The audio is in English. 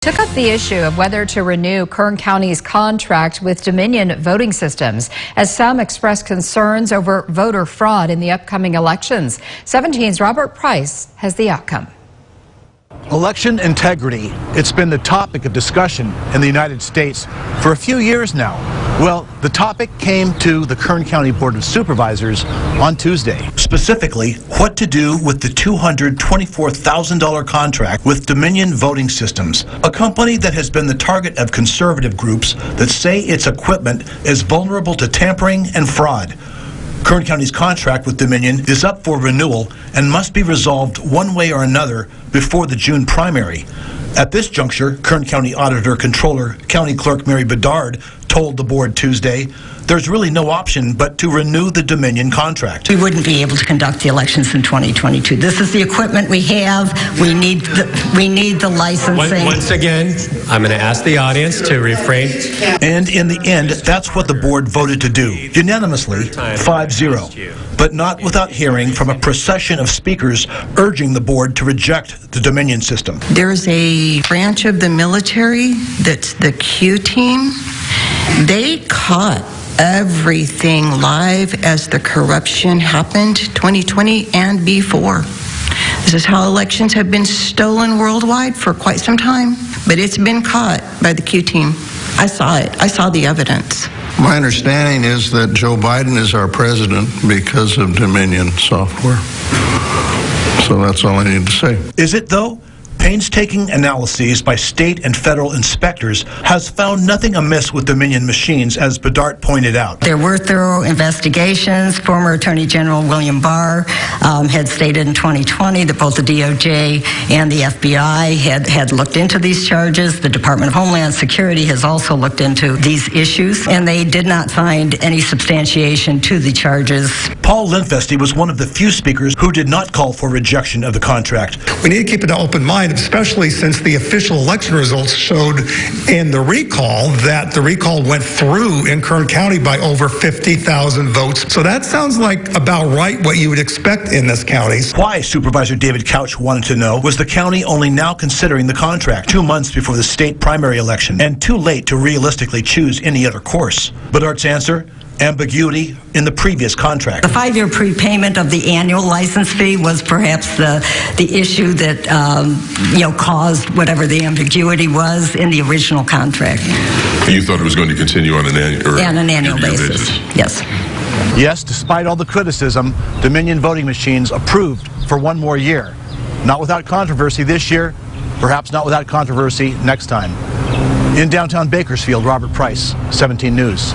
Took up the issue of whether to renew Kern County's contract with Dominion Voting Systems, as some expressed concerns over voter fraud in the upcoming elections. 17's Robert Price has the outcome. Election integrity. It's been the topic of discussion in the United States for a few years now. Well, the topic came to the Kern County Board of Supervisors on Tuesday. Specifically, what to do with the $224,000 contract with Dominion Voting Systems, a company that has been the target of conservative groups that say its equipment is vulnerable to tampering and fraud. Kern County's contract with Dominion is up for renewal and must be resolved one way or another before the June primary. At this juncture, Kern County Auditor Controller County Clerk Mary Bedard told the board Tuesday there's really no option but to renew the Dominion contract. We wouldn't be able to conduct the elections in 2022. This is the equipment we have. We need the licensing. Once again, I'm going to ask the audience to refrain. And in the end, that's what the board voted to do, unanimously, 5-0. But not without hearing from a procession of speakers urging the board to reject the Dominion system. There's a branch of the military that's the Q team. They caught everything live as the corruption happened 2020 and before. This is how elections have been stolen worldwide for quite some time, but it's been caught by the Q team. I saw it. I saw the evidence. My understanding is that Joe Biden is our president because of Dominion software. So that's all I need to say. Is it, though? Painstaking analyses by state and federal inspectors has found nothing amiss with Dominion machines, as Bedard pointed out. There were thorough investigations. Former Attorney General William Barr had stated in 2020 that both the DOJ and the FBI had looked into these charges. The Department of Homeland Security has also looked into these issues, and they did not find any substantiation to the charges. Paul Linfesti was one of the few speakers who did not call for rejection of the contract. We need to keep an open mind, especially since the official election results showed in the recall that the recall went through in Kern County by over 50,000 votes. So that sounds like about right what you would expect in this county. Why Supervisor David Couch wanted to know was the county only now considering the contract 2 months before the state primary election and too late to realistically choose any other course. Bedard's answer? Ambiguity in the previous contract. The 5-year prepayment of the annual license fee was perhaps the issue that caused whatever the ambiguity was in the original contract. You thought it was going to continue on an annual basis. Yes. Yes, despite all the criticism, Dominion voting machines approved for 1 more year. Not without controversy this year, perhaps not without controversy next time. In downtown Bakersfield, Robert Price, 17 News.